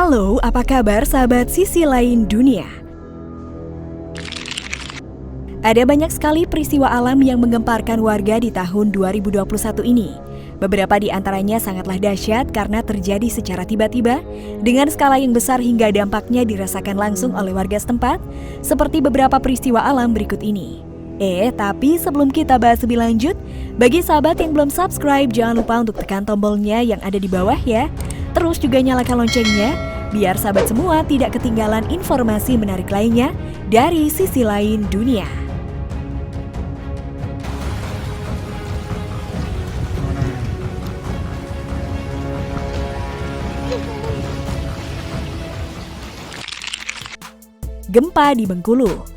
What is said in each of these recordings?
Halo, apa kabar sahabat sisi lain dunia? Ada banyak sekali peristiwa alam yang menggemparkan warga di tahun 2021 ini. Beberapa di antaranya sangatlah dahsyat karena terjadi secara tiba-tiba, dengan skala yang besar hingga dampaknya dirasakan langsung oleh warga setempat, seperti beberapa peristiwa alam berikut ini. Tapi sebelum kita bahas lebih lanjut, bagi sahabat yang belum subscribe, jangan lupa untuk tekan tombolnya yang ada di bawah ya. Terus juga nyalakan loncengnya, biar sahabat semua tidak ketinggalan informasi menarik lainnya dari sisi lain dunia. Gempa di Bengkulu.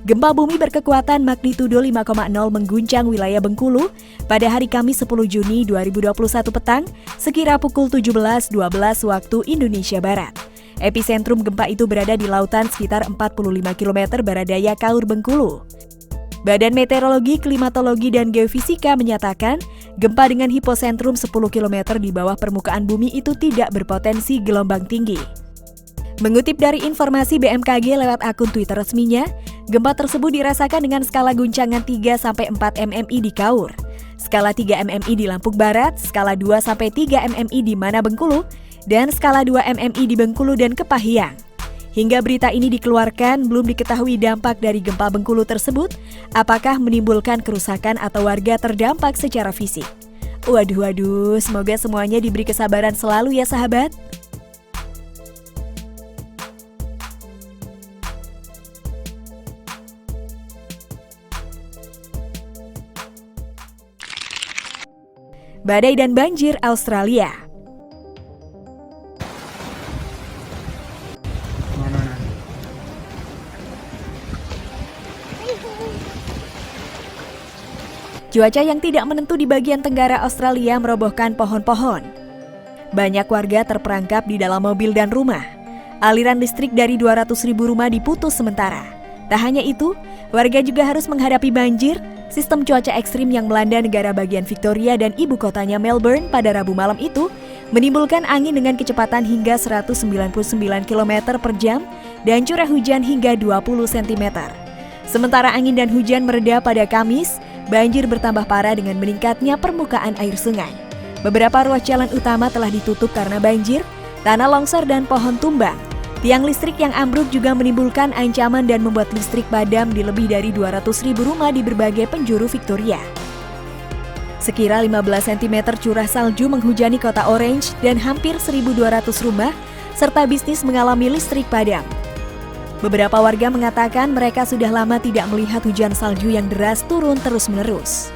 Gempa bumi berkekuatan magnitudo 5,0 mengguncang wilayah Bengkulu pada hari Kamis 10 Juni 2021 petang sekira pukul 17.12 waktu Indonesia Barat. Epicentrum gempa itu berada di lautan sekitar 45 km baradaya Kaur Bengkulu. Badan Meteorologi, Klimatologi, dan Geofisika menyatakan gempa dengan hiposentrum 10 km di bawah permukaan bumi itu tidak berpotensi gelombang tinggi. Mengutip dari informasi BMKG lewat akun Twitter resminya, gempa tersebut dirasakan dengan skala guncangan 3-4 mmi di Kaur, skala 3 mmi di Lampung Barat, skala 2-3 mmi di Mana Bengkulu, dan skala 2 mmi di Bengkulu dan Kepahyang. Hingga berita ini dikeluarkan, belum diketahui dampak dari gempa Bengkulu tersebut, apakah menimbulkan kerusakan atau warga terdampak secara fisik. Waduh, semoga semuanya diberi kesabaran selalu ya sahabat. Badai dan banjir Australia. Cuaca yang tidak menentu di bagian tenggara Australia merobohkan pohon-pohon. Banyak warga terperangkap di dalam mobil dan rumah. Aliran listrik dari 200.000 rumah diputus sementara. Tak hanya itu, warga juga harus menghadapi banjir, sistem cuaca ekstrim yang melanda negara bagian Victoria dan ibu kotanya Melbourne pada Rabu malam itu menimbulkan angin dengan kecepatan hingga 199 km per jam dan curah hujan hingga 20 cm. Sementara angin dan hujan mereda pada Kamis, banjir bertambah parah dengan meningkatnya permukaan air sungai. Beberapa ruas jalan utama telah ditutup karena banjir, tanah longsor dan pohon tumbang. Tiang listrik yang ambruk juga menimbulkan ancaman dan membuat listrik padam di lebih dari 200.000 rumah di berbagai penjuru Victoria. Sekira 15 cm curah salju menghujani kota Orange dan hampir 1.200 rumah, serta bisnis mengalami listrik padam. Beberapa warga mengatakan mereka sudah lama tidak melihat hujan salju yang deras turun terus-menerus.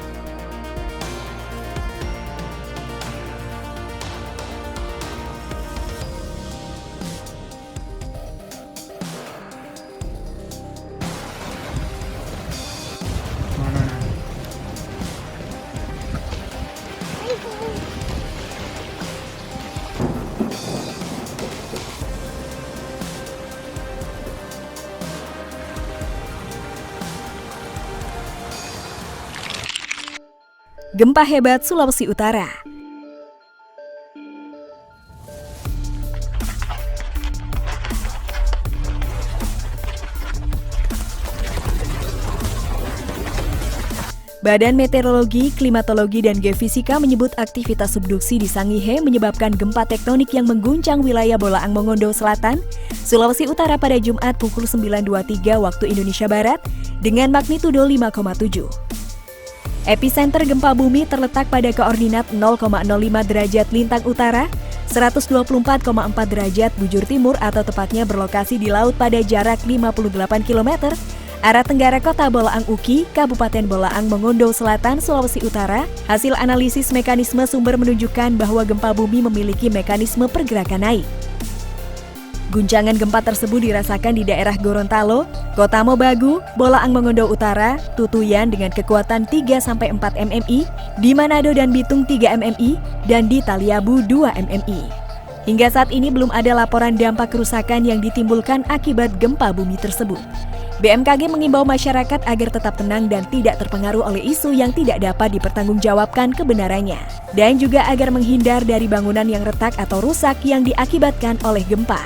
Gempa hebat Sulawesi Utara. Badan Meteorologi, Klimatologi, dan Geofisika menyebut aktivitas subduksi di Sangihe menyebabkan gempa tektonik yang mengguncang wilayah Bolaang Mongondo Selatan, Sulawesi Utara pada Jumat pukul 9.23 waktu Indonesia Barat dengan magnitudo 5,7. Epicenter gempa bumi terletak pada koordinat 0,05 derajat lintang utara, 124,4 derajat bujur timur atau tepatnya berlokasi di laut pada jarak 58 km, arah tenggara kota Bolaang Uki, Kabupaten Bolaang Mongondo Selatan, Sulawesi Utara. Hasil analisis mekanisme sumber menunjukkan bahwa gempa bumi memiliki mekanisme pergerakan naik. Guncangan gempa tersebut dirasakan di daerah Gorontalo, Kota Mobagu, Bolaang Mongondo Utara, Tutuyan dengan kekuatan 3-4 mmi, di Manado dan Bitung 3 mmi, dan di Taliabu 2 mmi. Hingga saat ini belum ada laporan dampak kerusakan yang ditimbulkan akibat gempa bumi tersebut. BMKG mengimbau masyarakat agar tetap tenang dan tidak terpengaruh oleh isu yang tidak dapat dipertanggungjawabkan kebenarannya. Dan juga agar menghindar dari bangunan yang retak atau rusak yang diakibatkan oleh gempa.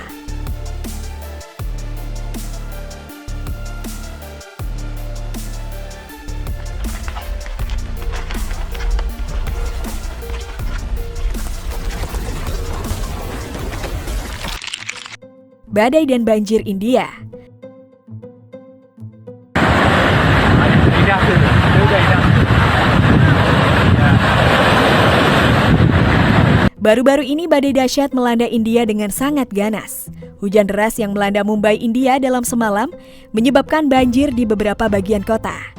Badai dan banjir India. Baru-baru ini badai dahsyat melanda India dengan sangat ganas. Hujan deras yang melanda Mumbai, India dalam semalam menyebabkan banjir di beberapa bagian kota.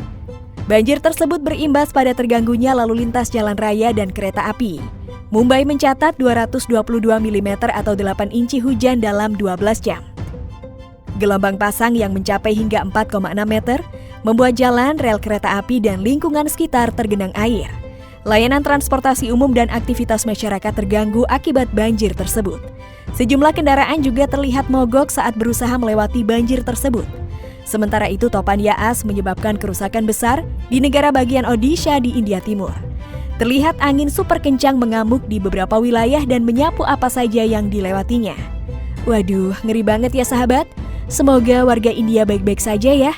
Banjir tersebut berimbas pada terganggunya lalu lintas jalan raya dan kereta api. Mumbai mencatat 222 mm atau 8 inci hujan dalam 12 jam. Gelombang pasang yang mencapai hingga 4,6 meter membuat jalan, rel kereta api, dan lingkungan sekitar tergenang air. Layanan transportasi umum dan aktivitas masyarakat terganggu akibat banjir tersebut. Sejumlah kendaraan juga terlihat mogok saat berusaha melewati banjir tersebut. Sementara itu, topan Yaas menyebabkan kerusakan besar di negara bagian Odisha di India Timur. Terlihat angin super kencang mengamuk di beberapa wilayah dan menyapu apa saja yang dilewatinya. Waduh, ngeri banget ya sahabat. Semoga warga India baik-baik saja ya.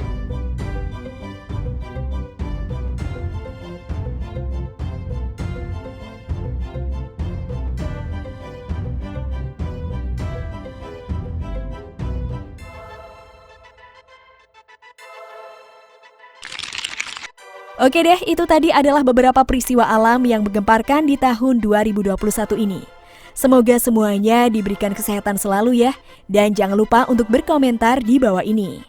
Oke deh, itu tadi adalah beberapa peristiwa alam yang menggemparkan di tahun 2021 ini. Semoga semuanya diberikan kesehatan selalu ya, dan jangan lupa untuk berkomentar di bawah ini.